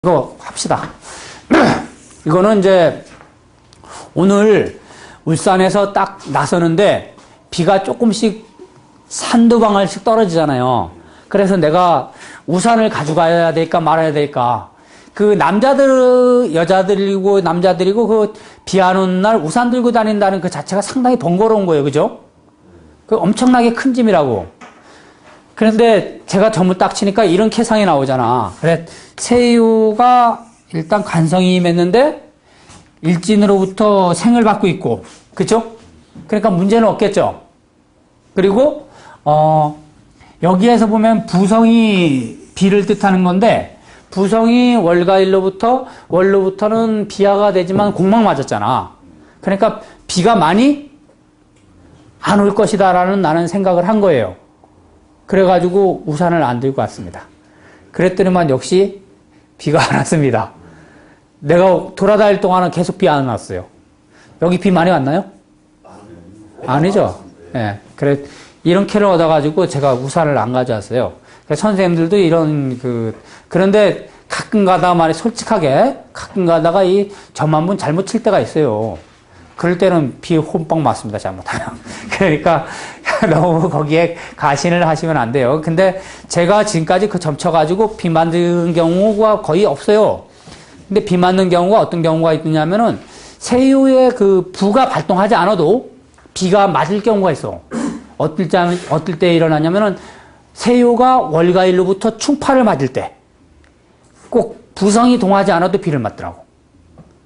이거 합시다. 이거는 이제 오늘 울산에서 딱 나서는데 비가 조금씩 한두 방울씩 떨어지잖아요. 그래서 내가 우산을 가져가야 될까 말아야 될까. 그 여자들이고 남자들이고 그 비 안 오는 날 우산 들고 다닌다는 그 자체가 상당히 번거로운 거예요. 그죠? 그 엄청나게 큰 짐이라고. 그런데 제가 점을 딱 치니까 이런 계상이 나오잖아. 그래, 세유가 일단 간성이 임했는데 일진으로부터 생을 받고 있고, 그쵸? 그러니까 문제는 없겠죠. 그리고 여기에서 보면 부성이 비를 뜻하는 건데, 부성이 월로부터는 비화가 되지만 공막 맞았잖아. 그러니까 비가 많이 안 올 것이다라는 나는 생각을 한 거예요. 그래가지고 우산을 안 들고 왔습니다. 그랬더니만 역시 비가 안 왔습니다. 내가 돌아다닐 동안은 계속 비 안 왔어요. 여기 비 많이 왔나요? 아니죠. 예. 네. 그래, 이런 캐를 얻어가지고 제가 우산을 안 가져왔어요. 선생님들도 그런데 가끔 가다가 말이 솔직하게, 가끔 가다가 점 한 번 잘못 칠 때가 있어요. 그럴 때는 비 홈빵 맞습니다, 잘못하면. 그러니까 너무 거기에 가신을 하시면 안 돼요. 근데 제가 지금까지 그 점 쳐가지고 비 맞는 경우가 거의 없어요. 근데 비 맞는 경우가 어떤 경우가 있느냐면은 세유의 그 부가 발동하지 않아도 비가 맞을 경우가 있어. 어떨 때 일어나냐면은 세유가 월가일로부터 충파를 맞을 때 꼭 부성이 동하지 않아도 비를 맞더라고.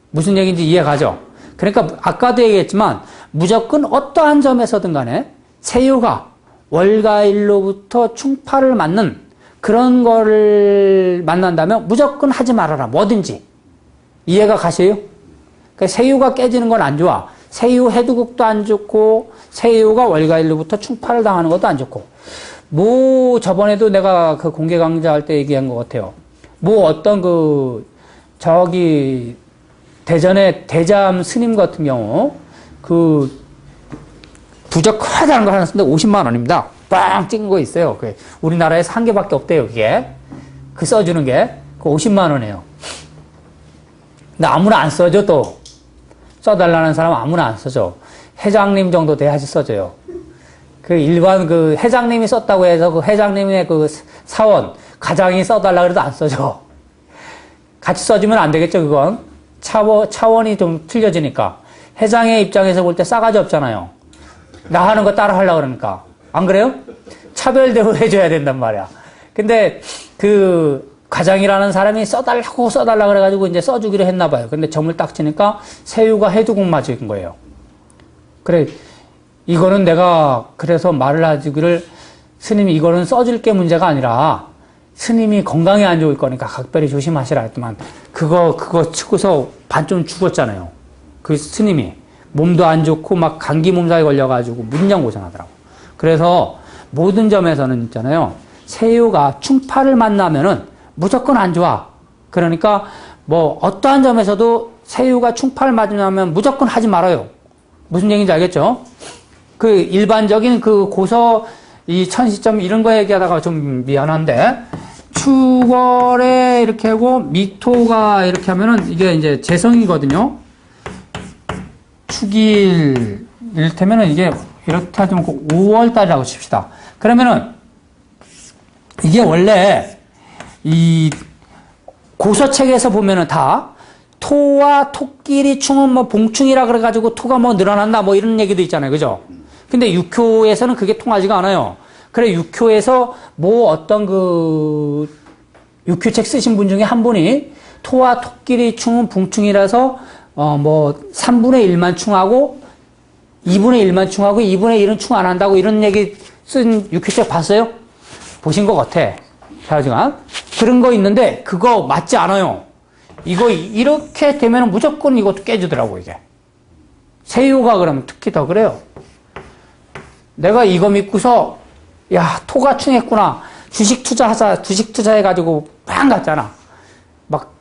무슨 얘기인지 이해가죠? 그러니까 아까도 얘기했지만 무조건 어떠한 점에서든 간에 세유가 월가일로부터 충파를 맞는 그런 거를 만난다면 무조건 하지 말아라. 뭐든지. 이해가 가세요? 그러니까 세유가 깨지는 건 안 좋아. 세유 해두국도 안 좋고 세유가 월가일로부터 충파를 당하는 것도 안 좋고. 저번에도 내가 그 공개 강좌할 때 얘기한 것 같아요. 어떤 대전의 대잠 스님 같은 경우 부적 커다란 거 하나 쓰는데 50만 원입니다. 빵 찍은 거 있어요. 우리나라에서 한 개밖에 없대요, 그게. 써주는 게. 50만 원이에요. 근데 아무나 안 써줘, 또. 써달라는 사람 아무나 안 써줘. 회장님 정도 돼야지 써줘요. 일반 회장님이 썼다고 해서 회장님의 사원, 가장이 써달라 그래도 안 써줘. 같이 써주면 안 되겠죠, 그건. 차원이 좀 틀려지니까. 회장의 입장에서 볼 때 싸가지 없잖아요. 나 하는 거 따라 하려고 그러니까. 안 그래요? 차별 대우해줘야 된단 말이야. 근데 과장이라는 사람이 써달라고 그래가지고 이제 써주기로 했나 봐요. 근데 점을 딱 치니까 세유가 해두국 맞은 거예요. 그래, 이거는 내가 그래서 말을 하기를 스님이 이거는 써줄 게 문제가 아니라 스님이 건강에 안 좋을 거니까 각별히 조심하시라 했더만 그거 치고서 반쯤 죽었잖아요. 그 스님이. 몸도 안 좋고 막 감기 몸살에 걸려가지고 무진장 고생하더라고. 그래서 모든 점에서는 있잖아요. 세유가 충파를 만나면은 무조건 안 좋아. 그러니까 어떠한 점에서도 세유가 충파를 맞으면 무조건 하지 말아요. 무슨 얘기인지 알겠죠? 일반적인 이 천시점 이런 거 얘기하다가 좀 미안한데, 축월에 이렇게 하고 미토가 이렇게 하면은 이게 이제 재성이거든요. 축일, 이를테면은 이게 이렇게 하지 않고 5월달이라고 칩시다. 그러면은 이게 원래 고서책에서 보면은 다 토와 토끼리 충은 봉충이라 그래가지고 토가 늘어난다 이런 얘기도 있잖아요. 그죠? 근데 육효에서는 그게 통하지가 않아요. 그래, 육효에서 어떤 육효책 쓰신 분 중에 한 분이 토와 토끼리 충은 봉충이라서 3분의 1만 충하고 2분의 1만 충하고 2분의 1은 충 안 한다고 이런 얘기 쓴 육효책 봤어요? 보신 것 같아. 하여간 그런 거 있는데 그거 맞지 않아요. 이거 이렇게 되면 무조건 이것도 깨지더라고, 이게. 세유가 그러면 특히 더 그래요. 내가 이거 믿고서 야, 토가 충했구나. 주식 투자해가지고 빵 갔잖아. 막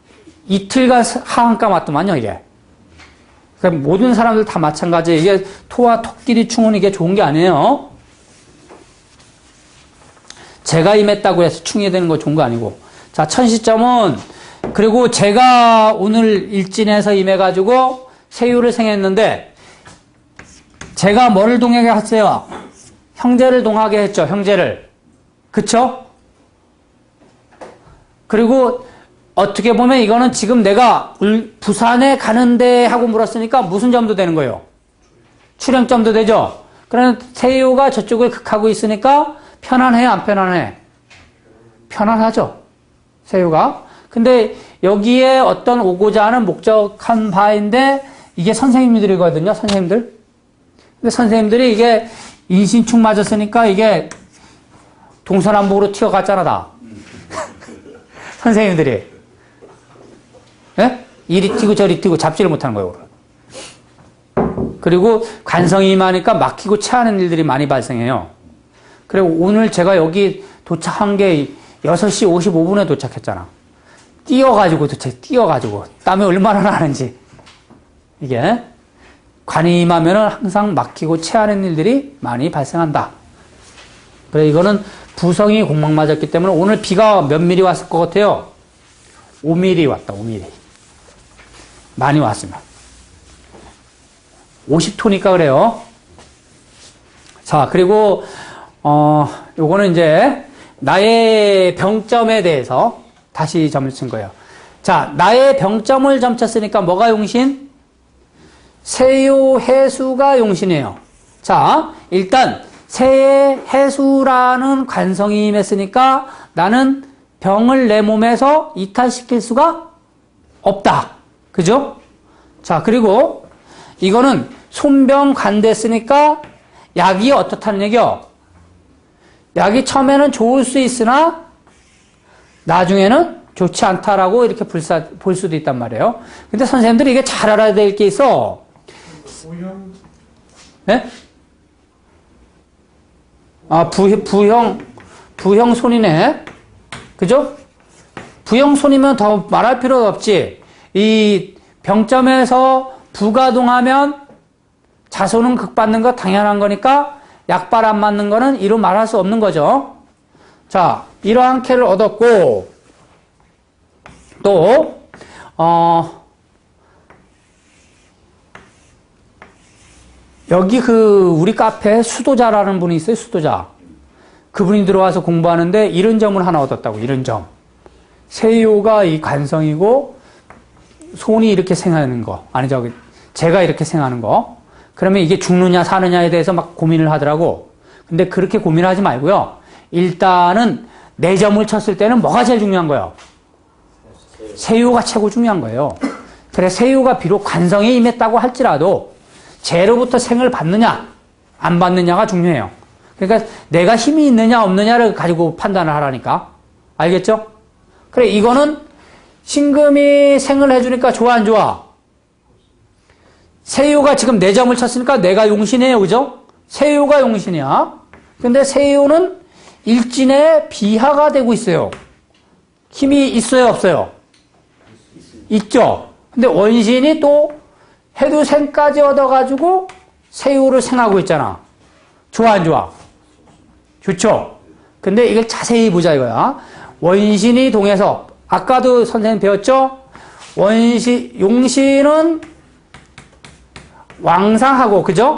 이틀간 하한가 맞더만요, 이게. 그러니까 모든 사람들 다 마찬가지예요. 이게 토와 토끼리 충은 이게 좋은 게 아니에요. 제가 임했다고 해서 충이 되는 거 좋은 거 아니고. 자, 천시점은 그리고 제가 오늘 일진에서 임해가지고 세유를 생했는데, 제가 뭐를 동하게 했어요? 형제를 동하게 했죠, 형제를. 그쵸? 그리고 어떻게 보면 이거는 지금 내가 부산에 가는데 하고 물었으니까 무슨 점도 되는 거예요? 출행점도 되죠? 그러면 세유가 저쪽을 극하고 있으니까 편안해, 안 편안해? 편안하죠, 세유가. 근데 여기에 어떤 오고자 하는 목적한 바인데 이게 선생님들이거든요, 선생님들. 근데 선생님들이 이게 인신축 맞았으니까 이게 동서남북으로 튀어갔잖아, 다. 선생님들이. 예? 이리 튀고 저리 튀고 잡지를 못하는 거예요. 그리고 관성이 임하니까 막히고 체하는 일들이 많이 발생해요. 그리고 오늘 제가 여기 도착한 게 6시 55분에 도착했잖아. 뛰어가지고 뛰어가지고. 땀이 얼마나 나는지. 이게. 관이 임하면 항상 막히고 체하는 일들이 많이 발생한다. 그래, 이거는 부성이 공막 맞았기 때문에 오늘 비가 몇 미리 왔을 것 같아요? 5mm 왔다, 5mm. 많이 왔으면. 50토니까 그래요. 자, 그리고, 요거는 이제, 나의 병점에 대해서 다시 점을 친 거예요. 자, 나의 병점을 점쳤으니까 뭐가 용신? 세요 해수가 용신이에요. 자, 일단, 세의 해수라는 관성이 임했으니까 나는 병을 내 몸에서 이탈시킬 수가 없다. 그죠? 자, 그리고 이거는 손병 간됐으니까 약이 어떻다는 얘기요? 약이 처음에는 좋을 수 있으나 나중에는 좋지 않다라고 이렇게 볼 수도 있단 말이에요. 근데 선생님들이 이게 잘 알아야 될 게 있어. 부형? 네? 아, 부형 손이네. 그죠? 부형 손이면 더 말할 필요가 없지. 이 병점에서 부가동하면 자손은 극받는 거 당연한 거니까 약발 안 맞는 거는 이루 말할 수 없는 거죠. 자, 이러한 캐를 얻었고, 또, 여기 우리 카페에 수도자라는 분이 있어요, 수도자. 그분이 들어와서 공부하는데 이런 점을 하나 얻었다고, 이런 점. 세요가 이 관성이고, 손이 이렇게 생하는 거. 아니, 제가 이렇게 생하는 거. 그러면 이게 죽느냐, 사느냐에 대해서 막 고민을 하더라고. 근데 그렇게 고민하지 말고요. 일단은 네 점을 쳤을 때는 뭐가 제일 중요한 거예요? 세요가 최고 중요한 거예요. 그래, 세요가 비록 관성에 임했다고 할지라도, 죄로부터 생을 받느냐, 안 받느냐가 중요해요. 그러니까 내가 힘이 있느냐, 없느냐를 가지고 판단을 하라니까. 알겠죠? 그래, 이거는 신금이 생을 해주니까 좋아, 안 좋아? 세요가 지금 4점을 쳤으니까 내가 용신이에요, 그죠? 세요가 용신이야. 근데 세요는 일진의 비하가 되고 있어요. 힘이 있어요, 없어요? 있죠? 근데 원신이 또 해도 생까지 얻어가지고 세요를 생하고 있잖아. 좋아, 안 좋아? 좋죠? 근데 이걸 자세히 보자 이거야. 원신이 동해서, 아까도 선생님 배웠죠? 용신은 왕상하고, 그죠?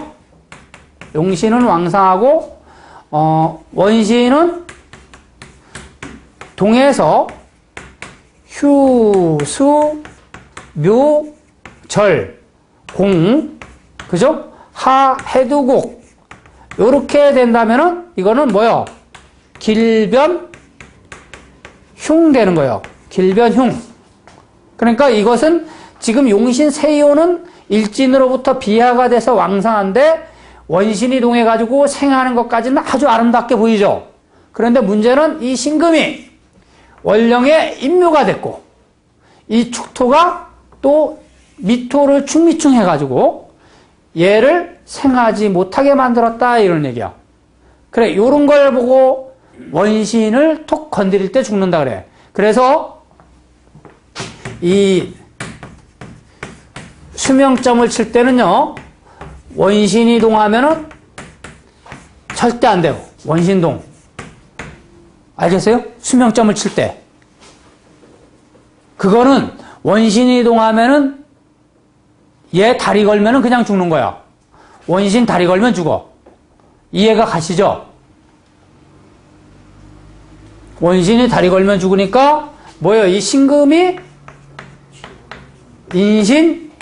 용신은 왕상하고, 원신은 동해서 휴, 수, 묘, 절, 공, 그죠? 하, 해두곡. 요렇게 된다면은, 이거는 뭐요? 길변, 흉 되는 거예요. 길변, 흉. 그러니까 이것은 지금 용신 세요는 일진으로부터 비하가 돼서 왕상한데, 원신이 동해가지고 생하는 것까지는 아주 아름답게 보이죠? 그런데 문제는 이 신금이 원령의 임묘가 됐고, 이 축토가 또 미토를 충미충 해가지고 얘를 생하지 못하게 만들었다, 이런 얘기야. 그래, 요런 걸 보고 원신을 톡 건드릴 때 죽는다 그래. 그래서 이 수명점을 칠 때는요, 원신이 동하면은 절대 안 돼요. 원신동. 알겠어요? 수명점을 칠 때. 그거는 원신이 동하면은 얘 다리 걸면은 그냥 죽는 거야. 원신 다리 걸면 죽어. 이해가 가시죠? 원신이 다리 걸면 죽으니까 뭐예요? 이 신금이 인신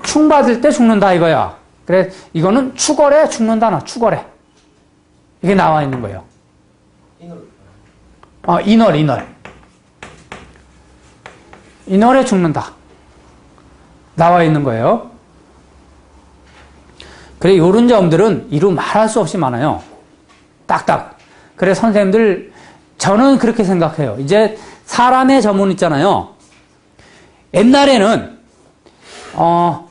충 받을 때 죽는다 이거야. 그래 이거는 추걸에 죽는다. 추걸에 이게 나와 있는 거예요. 인월에 죽는다 나와 있는 거예요. 그래 요런 점들은 이루 말할 수 없이 많아요. 딱딱. 그래 선생님들 저는 그렇게 생각해요. 이제 사람의 저문 있잖아요. 옛날에는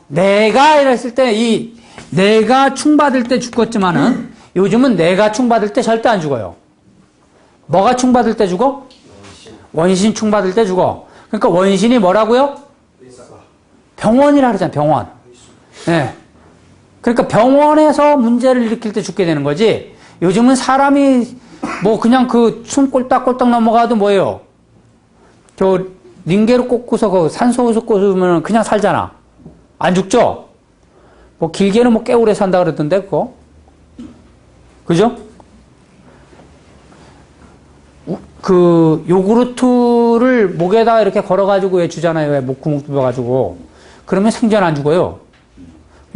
내가 이랬을 때 이 내가 충받을 때 죽었지만은 요즘은 내가 충받을 때 절대 안 죽어요. 뭐가 충받을 때 죽어? 원신 충받을 때 죽어. 그러니까 원신이 뭐라고요? 병원이라 그러잖아요. 병원. 네. 그러니까 병원에서 문제를 일으킬 때 죽게 되는 거지. 요즘은 사람이 뭐 그냥 그 숨 꼴딱꼴딱 넘어가도 뭐예요? 저 링게로 꽂고서 그 산소호흡 꽂으면 그냥 살잖아. 안 죽죠? 뭐 길게는 뭐 꽤 오래 산다 그러던데 그거. 그죠? 그 요구르트를 목에다 이렇게 걸어가지고 왜 주잖아요. 왜 목 구멍 뚫어가지고. 그러면 생전 안 죽어요.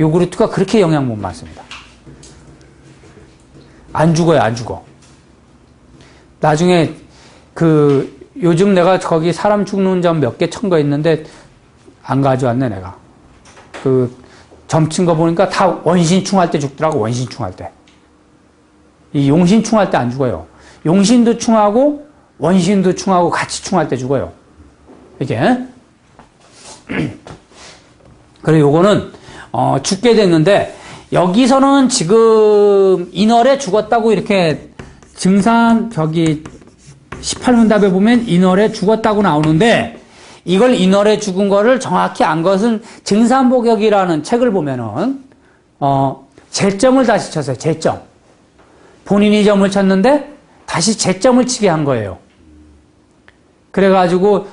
요구르트가 그렇게 영향 못 받습니다. 안 죽어요. 안 죽어. 나중에 그 요즘 내가 거기 사람 죽는 점 몇 개 첨가했는데 안 가져왔네 내가. 그 점친 거 보니까 다 원신충할 때 죽더라고. 원신충할 때. 이 용신충할 때 안 죽어요. 용신도 충하고 원신도 충하고 같이 충할 때 죽어요. 이게. 그래 요거는 죽게 됐는데 여기서는 지금 인월에 죽었다고 이렇게 증상 저기 18문답에 보면 인월에 죽었다고 나오는데 이걸 인월에 죽은 거를 정확히 안 것은 증산복역이라는 책을 보면은 재점을 다시 쳤어요. 재점. 본인이 점을 쳤는데 다시 재점을 치게 한 거예요. 그래가지고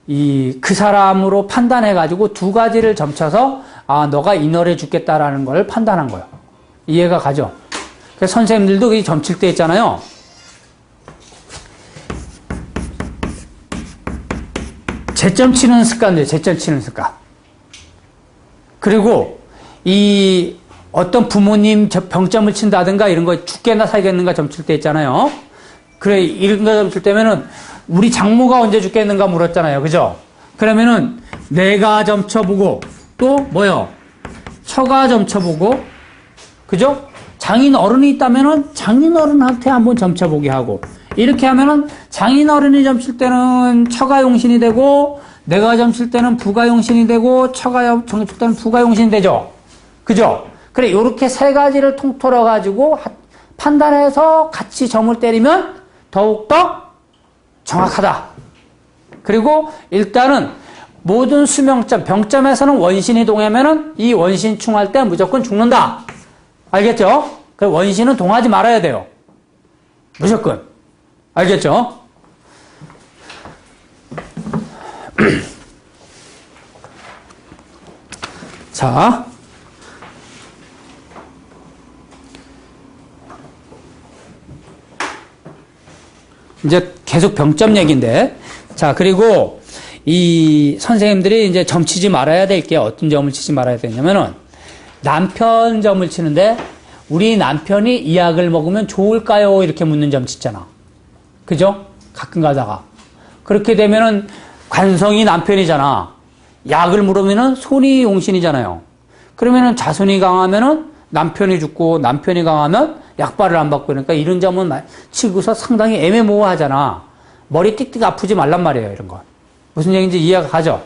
그 사람으로 판단해가지고 두 가지를 점쳐서 너가 인월에 죽겠다라는 걸 판단한 거예요. 이해가 가죠? 그래서 선생님들도 점칠 때 있잖아요. 재점 치는 습관이에요. 재점 치는 습관. 그리고 이 어떤 부모님 병점을 친다든가 이런 거 죽겠나 살겠는가 점칠 때 있잖아요. 그래 이런 거 점칠 때면은 우리 장모가 언제 죽겠는가 물었잖아요. 그죠? 그러면은 내가 점쳐보고 또 뭐요? 처가 점쳐보고 그죠? 장인 어른이 있다면은 장인 어른한테 한번 점쳐보게 하고 이렇게 하면은 장인 어른이 점칠 때는 처가 용신이 되고 내가 점칠 때는 부가 용신이 되고 처가 점칠 때는 부가 용신이 되죠. 그죠? 그래 요렇게 세 가지를 통틀어 가지고 판단해서 같이 점을 때리면 더욱더 정확하다. 그리고 일단은 모든 수명점, 병점에서는 원신이 동하면은 이 원신 충할 때 무조건 죽는다. 알겠죠? 그 원신은 동하지 말아야 돼요. 무조건. 알겠죠? 자. 이제 계속 병점 얘기인데. 자, 그리고 이 선생님들이 이제 점 치지 말아야 될 게 어떤 점을 치지 말아야 되냐면은 남편 점을 치는데 우리 남편이 이 약을 먹으면 좋을까요? 이렇게 묻는 점 치잖아. 그죠? 가끔 가다가. 그렇게 되면은 관성이 남편이잖아. 약을 물으면은 손이 용신이잖아요. 그러면은 자손이 강하면은 남편이 죽고 남편이 강하면 약발을 안 받고 그러니까 이런 점은 치고서 상당히 애매모호하잖아. 머리 띡띡 아프지 말란 말이에요. 이런 거. 무슨 얘기인지 이해가 가죠?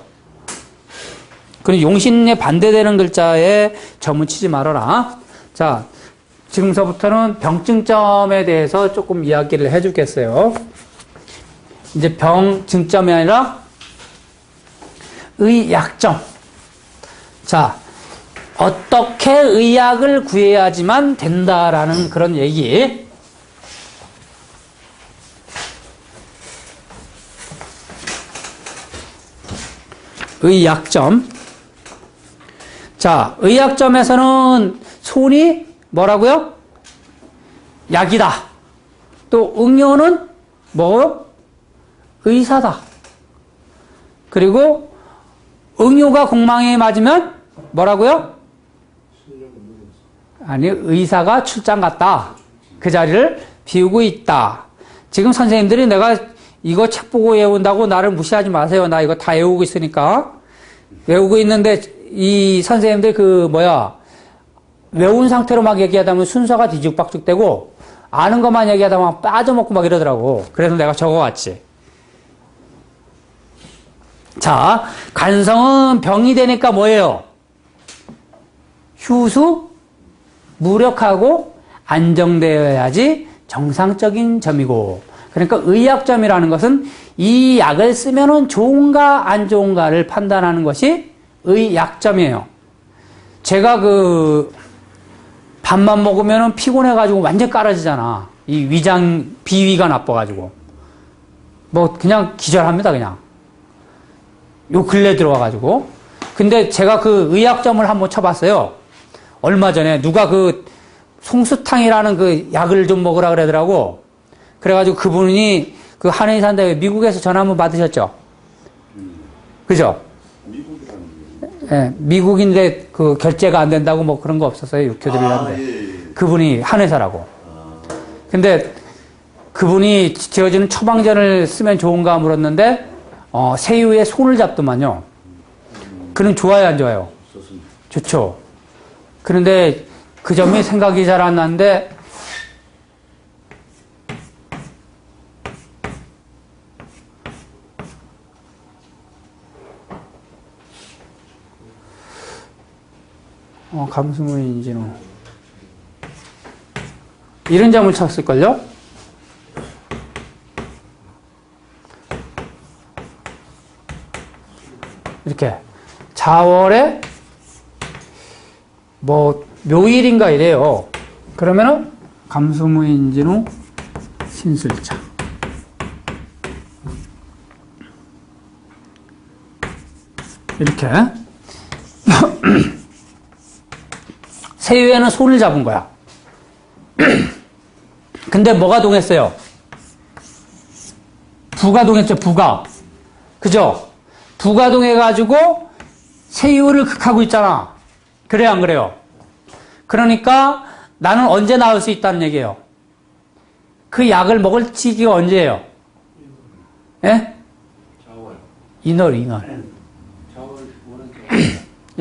그리고 용신에 반대되는 글자에 점을 치지 말아라. 자, 지금서부터는 병증점에 대해서 조금 이야기를 해주겠어요. 이제 병증점이 아니라 의약점. 자, 어떻게 의약을 구해야지만 된다라는 그런 얘기. 의약점. 자, 의약점에서는 손이 뭐라고요? 약이다. 또 응요는 뭐? 의사다. 그리고 응요가 공망에 맞으면 뭐라고요? 아니, 의사가 출장 갔다. 그 자리를 비우고 있다. 지금 선생님들이 내가 이거 책 보고 외운다고 나를 무시하지 마세요. 나 이거 다 외우고 있으니까. 외우고 있는데 이 선생님들 외운 상태로 막 얘기하다 보면 순서가 뒤죽박죽되고 아는 것만 얘기하다 보면 빠져먹고 막 이러더라고. 그래서 내가 적어왔지. 자, 간성은 병이 되니까 뭐예요? 휴수, 무력하고 안정되어야지 정상적인 점이고. 그러니까 의약점이라는 것은 이 약을 쓰면은 좋은가 안 좋은가를 판단하는 것이 의약점이에요. 제가 밥만 먹으면은 피곤해가지고 완전 깔아지잖아. 이 비위가 나빠가지고. 그냥 기절합니다, 그냥. 요 근래 들어와가지고. 근데 제가 그 의약점을 한번 쳐봤어요. 얼마 전에 누가 송수탕이라는 그 약을 좀 먹으라 그러더라고. 그래가지고 그분이 한의사인데 미국에서 전화 한번 받으셨죠? 그죠? 예, 미국인데 결제가 안 된다고 그런 거 없었어요. 육교들이란데. 예. 그분이 한의사라고. 근데 그분이 지어지는 처방전을 쓰면 좋은가 물었는데, 새우에 손을 잡더만요. 그는 좋아요, 안 좋아요? 좋죠. 그런데 그 점이 생각이 잘 안 나는데, 감수무인진호. 이런 점을 쳤을걸요? 이렇게. 자월에, 묘일인가 이래요. 그러면은, 감수무인진호, 신술자. 이렇게. 새우에는 손을 잡은 거야. 근데 뭐가 동했어요? 부가 동했죠, 부가. 그죠? 부가 동해가지고 새우를 극하고 있잖아. 그래요, 안 그래요? 그러니까 나는 언제 나을 수 있다는 얘기예요. 그 약을 먹을 시기가 언제예요? 예? 인월.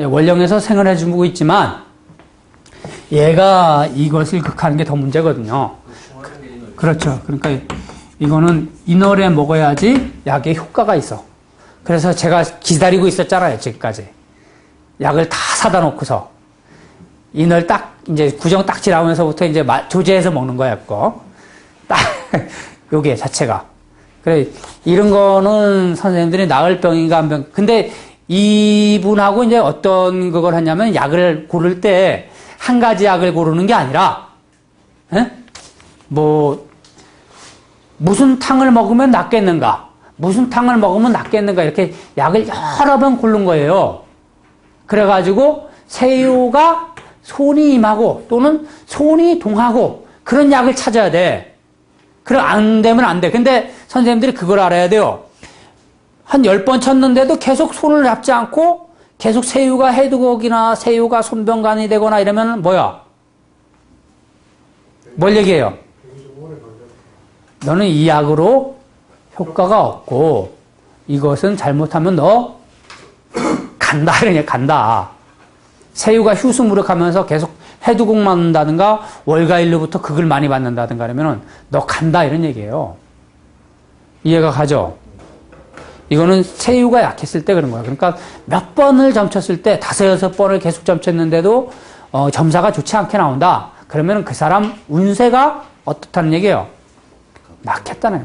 예, 원령에서 생활해주고 있지만 얘가 이것을 극하는 게 더 문제거든요. 그렇죠. 그러니까 이거는 인월에 먹어야지 약에 효과가 있어. 그래서 제가 기다리고 있었잖아요, 지금까지. 약을 다 사다 놓고서. 인월 이제 구정 딱 지나면서부터 이제 조제해서 먹는 거야, 그거. 요게 자체가. 그래, 이런 거는 선생님들이 나을 병인가 안 병. 근데 이분하고 이제 어떤 그걸 하냐면 약을 고를 때 한 가지 약을 고르는 게 아니라, 무슨 탕을 먹으면 낫겠는가? 무슨 탕을 먹으면 낫겠는가? 이렇게 약을 여러 번 고른 거예요. 그래가지고 새우가 손이 임하고 또는 손이 동하고 그런 약을 찾아야 돼. 그럼 안 되면 안 돼. 근데 선생님들이 그걸 알아야 돼요. 한 10번 쳤는데도 계속 손을 잡지 않고 계속 새우가 해두곡이나 새우가 손병간이 되거나 이러면 뭐야? 뭘 얘기해요? 너는 이 약으로 효과가 없고 이것은 잘못하면 너 간다. 그러냐, 간다. 새우가 휴수무력하면서 계속 해두곡 맞는다든가 월가일로부터 극을 많이 받는다든가 그러면은 너 간다 이런 얘기예요. 이해가 가죠? 이거는 새우가 약했을 때 그런 거야. 그러니까 몇 번을 점쳤을 때 5, 6번을 계속 점쳤는데도 점사가 좋지 않게 나온다. 그러면 그 사람 운세가 어떻다는 얘기예요? 낙했다네요.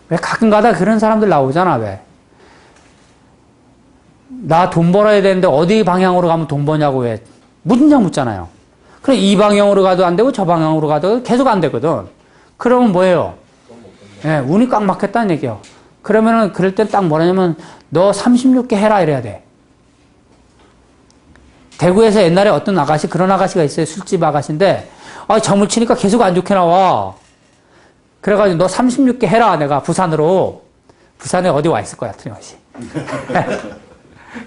왜 가끔가다 그런 사람들 나오잖아. 왜? 나 돈 벌어야 되는데 어디 방향으로 가면 돈 버냐고 왜 무진장 묻잖아요. 그럼 이 방향으로 가도 안 되고 저 방향으로 가도 계속 안 되거든. 그러면 뭐예요? 예, 운이 꽉 막혔다는 얘기예요. 그러면은 그럴 땐 딱 뭐냐면 너 36개 해라 이래야 돼. 대구에서 옛날에 어떤 아가씨, 그런 아가씨가 있어요. 술집 아가씨인데 점을 치니까 계속 안 좋게 나와. 그래가지고 너 36개 해라. 내가 부산으로. 부산에 어디 와 있을 거야, 틀림없이.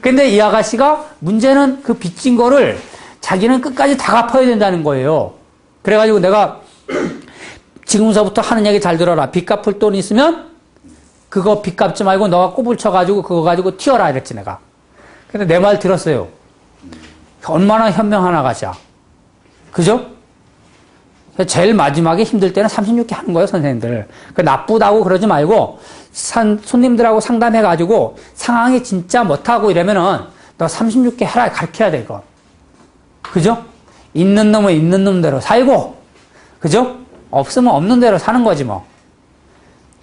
근데 이 아가씨가 문제는 그 빚진 거를 자기는 끝까지 다 갚아야 된다는 거예요. 그래가지고 내가 지금서부터 하는 얘기 잘 들어라. 빚 갚을 돈 있으면 그거 빚 갚지 말고 너가 꼬불 쳐가지고 그거 가지고 튀어라 이랬지 내가. 근데 내 말 들었어요. 얼마나 현명한 아가씨야. 그죠? 제일 마지막에 힘들 때는 36개 하는 거예요, 선생님들. 그 나쁘다고 그러지 말고 손님들하고 상담해가지고 상황이 진짜 못하고 이러면은 너 36개 해라 가르쳐야 돼, 이거. 그죠? 있는 놈은 있는 놈대로 살고, 그죠? 없으면 없는 대로 사는 거지 뭐.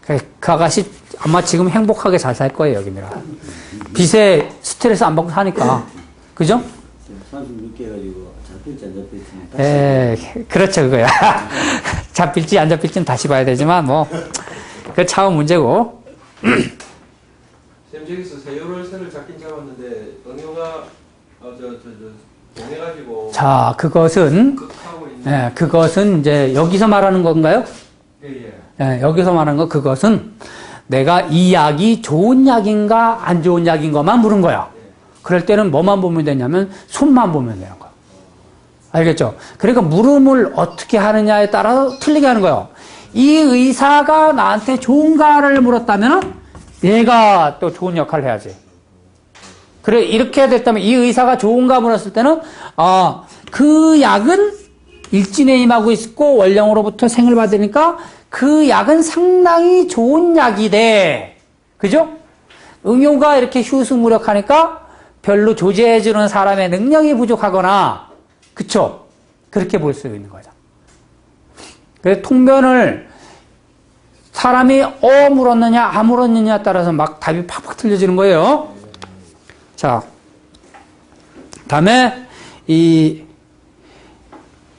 그 아가씨 아마 지금 행복하게 잘 살 거예요, 여기는. 빚에 스트레스 안 받고 사니까. 그죠? 36개 가지고 잡힐지 안 잡힐지. 그렇죠, 그거야. 잡힐지 안 잡힐지는 다시 봐야 되지만, 뭐, 그 차원 문제고. 쌤, 저기서 세요를 새를 잡긴 잡았는데, 응용가, 동해가지고. 자, 그것은, 극하고 있는. 그것은 이제 여기서 말하는 건가요? 예. 여기서 말하는 거, 그것은 내가 이 약이 좋은 약인가, 안 좋은 약인 것만 물은 거야. 그럴 때는 뭐만 보면 되냐면, 손만 보면 되는 거야. 알겠죠? 그러니까 물음을 어떻게 하느냐에 따라서 틀리게 하는 거예요. 이 의사가 나한테 좋은가를 물었다면 얘가 또 좋은 역할을 해야지. 그래, 이렇게 됐다면 이 의사가 좋은가 물었을 때는 그 약은 일진에 임하고 있고 원령으로부터 생을 받으니까 그 약은 상당히 좋은 약이돼. 그죠? 응용가 이렇게 휴수무력하니까 별로 조제해주는 사람의 능력이 부족하거나, 그쵸? 그렇게 볼 수 있는 거죠. 그래서 통변을 사람이 물었느냐, 안 물었느냐에 따라서 막 답이 팍팍 틀려지는 거예요. 자, 다음에 이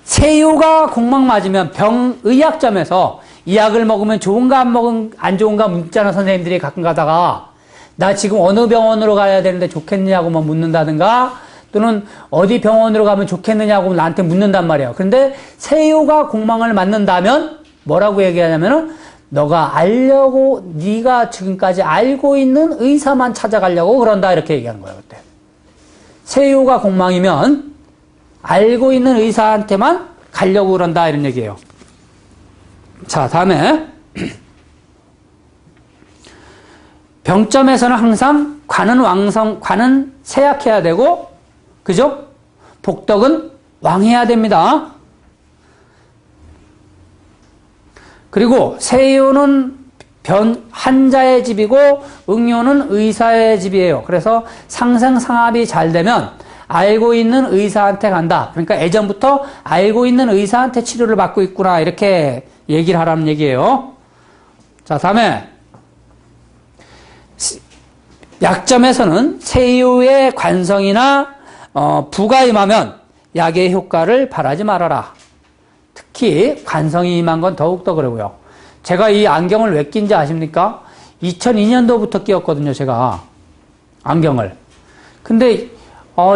세요가 공막 맞으면 병의학점에서 이 약을 먹으면 좋은가 안 좋은가 묻잖아, 선생님들이 가끔 가다가. 나 지금 어느 병원으로 가야 되는데 좋겠느냐고만 묻는다든가, 또는 어디 병원으로 가면 좋겠느냐고 나한테 묻는단 말이에요. 그런데 세요가 공망을 맞는다면 뭐라고 얘기하냐면은 너가 알려고, 네가 지금까지 알고 있는 의사만 찾아가려고 그런다, 이렇게 얘기하는 거예요. 그때 세요가 공망이면 알고 있는 의사한테만 가려고 그런다, 이런 얘기예요. 자, 다음에 병점에서는 항상 관은 세약해야 되고, 그죠? 복덕은 왕해야 됩니다. 그리고 세요는 환자의 집이고 응요는 의사의 집이에요. 그래서 상생상합이 잘 되면 알고 있는 의사한테 간다. 그러니까 예전부터 알고 있는 의사한테 치료를 받고 있구나, 이렇게 얘기를 하라는 얘기예요. 자, 다음에 약점에서는 세요의 관성이나 부가 임하면 약의 효과를 바라지 말아라. 특히 관성이 임한 건 더욱더 그러고요. 제가 이 안경을 왜 낀지 아십니까? 2002년도부터 끼었거든요, 제가. 안경을. 근데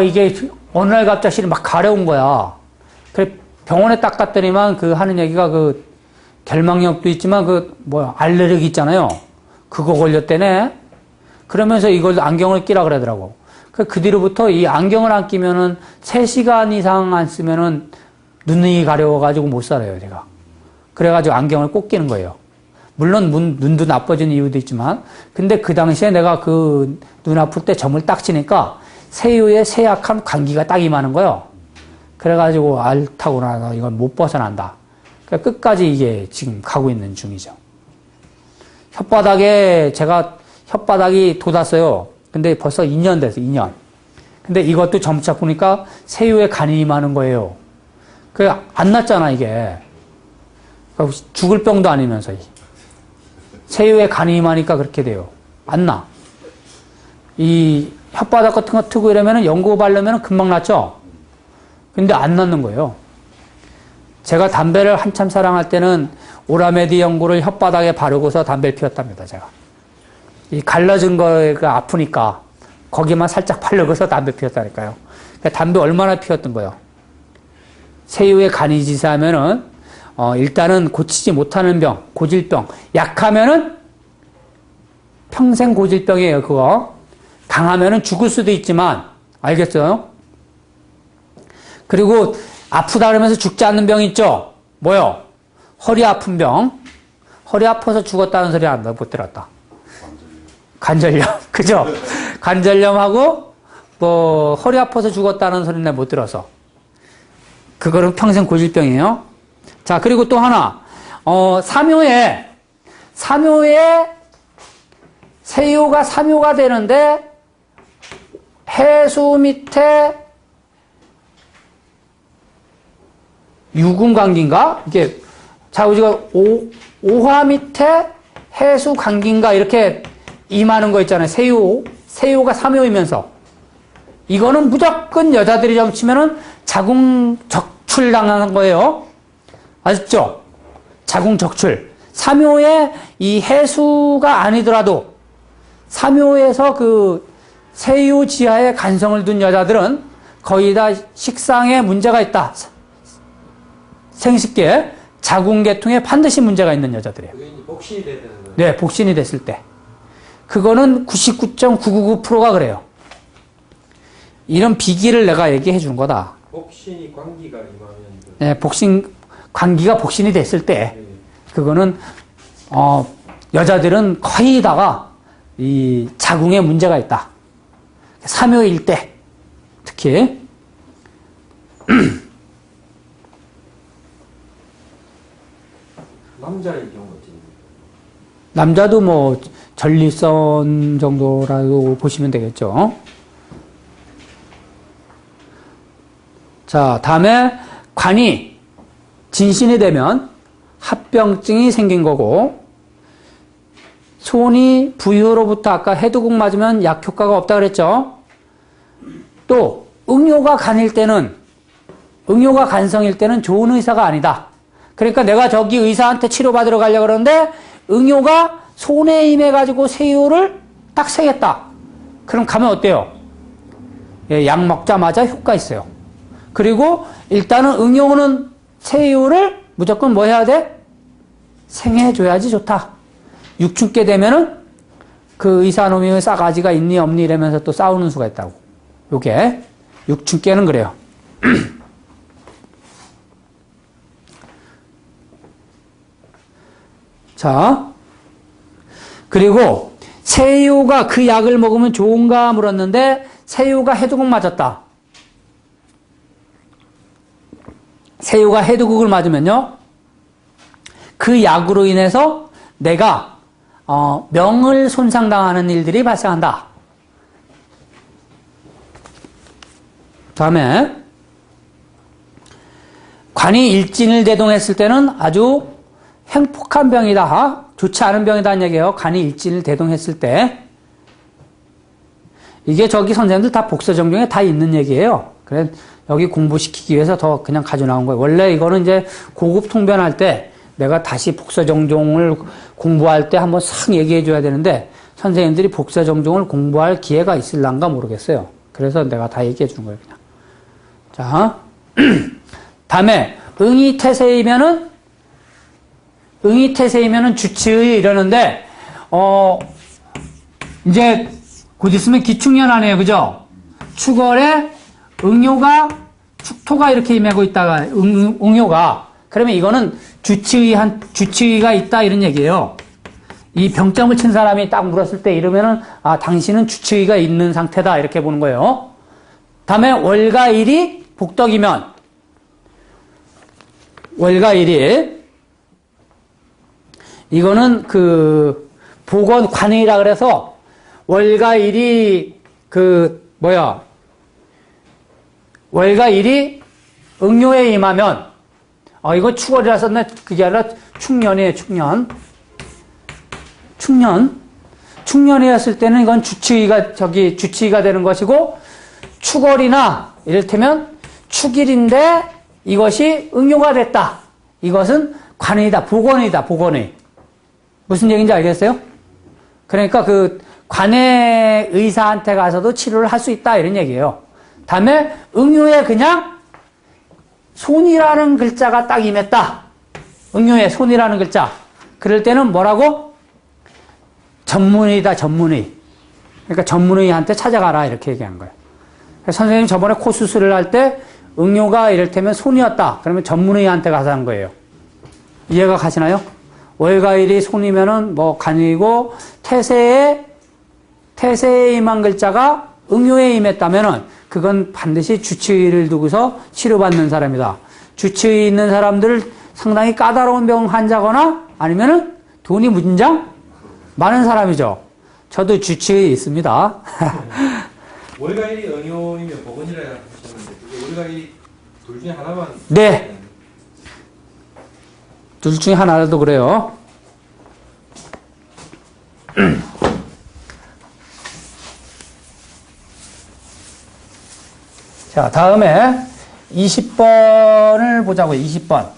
이게 어느 날 갑자기 막 가려운 거야. 그래 병원에 딱 갔더니만 그 하는 얘기가 그 결막염도 있지만 알레르기 있잖아요. 그거 걸렸대네. 그러면서 이걸 안경을 끼라 그러더라고. 그 뒤로부터 이 안경을 안 끼면은 3시간 이상 안 쓰면은 눈이 가려워가지고 못 살아요, 제가. 그래가지고 안경을 꼭 끼는 거예요. 물론 눈도 나빠진 이유도 있지만, 근데 그 당시에 내가 그 눈 아플 때 점을 딱 치니까 세유의 세약한 감기가 딱 임하는 거예요. 그래가지고 앓다구나, 이건 못 벗어난다. 그러니까 끝까지 이게 지금 가고 있는 중이죠. 제가 혓바닥이 돋았어요. 근데 벌써 2년 됐어요, 2년. 근데 이것도 점차 보니까 세유에 간이 임하는 거예요. 그게 안 낫잖아, 이게. 죽을 병도 아니면서. 세유에 간이 임하니까 그렇게 돼요. 안 나. 이 혓바닥 같은 거 트고 이러면은 연고 바르면 금방 낫죠? 근데 안 낫는 거예요. 제가 담배를 한참 사랑할 때는 오라메디 연고를 혓바닥에 바르고서 담배를 피웠답니다, 제가. 이 갈라진 거가 아프니까 거기만 살짝 발르고서 담배 피웠다니까요. 그러니까 담배 얼마나 피웠던 거예요. 세유에 간이 지사하면은 일단은 고치지 못하는 병, 고질병. 약하면은 평생 고질병이에요, 그거. 강하면은 죽을 수도 있지만, 알겠어요? 그리고 아프다 그러면서 죽지 않는 병 있죠? 뭐요? 허리 아픈 병. 허리 아파서 죽었다는 소리 못 들었다. 관절염. 그죠? 관절염하고, 허리 아파서 죽었다는 소리는 못 들어서. 그거는 평생 고질병이에요. 자, 그리고 또 하나. 삼요에 세유가 삼요가 되는데, 해수 밑에 유금관기인가? 이게, 자, 우리가 오화 밑에 해수 관기인가? 이렇게 임하는 거 있잖아요. 세유가 삼요이면서. 이거는 무조건 여자들이 점치면은 자궁 적출 당하는 거예요. 아셨죠? 자궁 적출. 삼요에 이 해수가 아니더라도 삼요에서 그 세유 지하에 간성을 둔 여자들은 거의 다 식상에 문제가 있다. 생식계, 자궁계통에 반드시 문제가 있는 여자들이에요. 그게 이제 복신이 돼야 되는 거예요. 네, 복신이 됐을 때. 그거는 99.999%가 그래요. 이런 비기를 내가 얘기해 준 거다. 복신이 관기가 임하면 네, 관기가 복신이 됐을 때, 그거는, 여자들은 거의 다가 이 자궁에 문제가 있다. 삼요일 때, 특히. 남자의 경우 어떻게 됩니까? 남자도 뭐, 전립선 정도라고 보시면 되겠죠. 자, 다음에 관이 진신이 되면 합병증이 생긴 거고, 손이 부유로부터 아까 해두국 맞으면 약 효과가 없다 그랬죠. 또 응요가 간일 때는, 응요가 간성일 때는 좋은 의사가 아니다. 그러니까 내가 저기 의사한테 치료받으러 가려고 그러는데 응요가 손에 임해가지고 세유를 딱 세겠다. 그럼 가면 어때요? 예, 약 먹자마자 효과 있어요. 그리고 일단은 응용은 세유를 무조건 뭐 해야 돼? 생해줘야지 좋다. 육춘께 되면은 그 의사놈이 싸가지가 있니 없니 이러면서 또 싸우는 수가 있다고. 요게 육춘께는 그래요. 자, 그리고 세유가 그 약을 먹으면 좋은가 물었는데 세유가 해두국 맞았다. 세유가 해두국을 맞으면요, 그 약으로 인해서 내가 명을 손상당하는 일들이 발생한다. 다음에 관이 일진을 대동했을 때는 아주 행폭한 병이다. 좋지 않은 병이다는 얘기예요. 간이 일진을 대동했을 때. 이게 저기 선생님들 다 복서정종에 다 있는 얘기예요. 그래 여기 공부시키기 위해서 더 그냥 가져 나온 거예요. 원래 이거는 이제 고급 통변할 때 내가 다시 복서정종을 공부할 때 한번 싹 얘기해 줘야 되는데 선생님들이 복서정종을 공부할 기회가 있을란가 모르겠어요. 그래서 내가 다 얘기해 주는 거예요, 그냥. 자, 다음에 응이태세이면은 주치의 이러는데 이제 곧 있으면 기축년하네요, 그죠? 축월에 응요가 축토가 이렇게 임하고 있다가 응요가 그러면 이거는 주치의가 있다 이런 얘기예요. 이 병점을 친 사람이 딱 물었을 때 이러면은 당신은 주치의가 있는 상태다 이렇게 보는 거예요. 다음에 월가일이 복덕이면 월가일이 이거는 그 보건관의라 그래서 월가일이 월가일이 응요에 임하면 이거 축월이라 썼네. 그게 아니라 축년이에요. 축년이었을 때는 이건 주치의가 되는 것이고 축월이나 이를테면 축일인데 이것이 응요가 됐다. 이것은 관의다. 보건의. 무슨 얘기인지 알겠어요? 그러니까 그 관내 의사한테 가서도 치료를 할 수 있다 이런 얘기예요. 다음에 응유에 그냥 손이라는 글자가 딱 임했다. 응유에 손이라는 글자. 그럴 때는 뭐라고? 전문의다, 전문의. 그러니까 전문의한테 찾아가라 이렇게 얘기한 거예요. 선생님 저번에 코 수술을 할 때 응유가 이를테면 손이었다. 그러면 전문의한테 가서 한 거예요. 이해가 가시나요? 월가일이 손이면은 뭐 간이고 태세에 임한 글자가 응유에 임했다면은 그건 반드시 주치의를 두고서 치료받는 사람이다. 주치의 있는 사람들 상당히 까다로운 병 환자거나 아니면은 돈이 문장 많은 사람이죠. 저도 주치의 있습니다. 월가일이 응용이면 복원이라 하셨는데 그게 월가일이 둘 중에 하나만. 네. 둘 중에 하나라도 그래요. 자, 다음에 20번을 보자고요. 20번.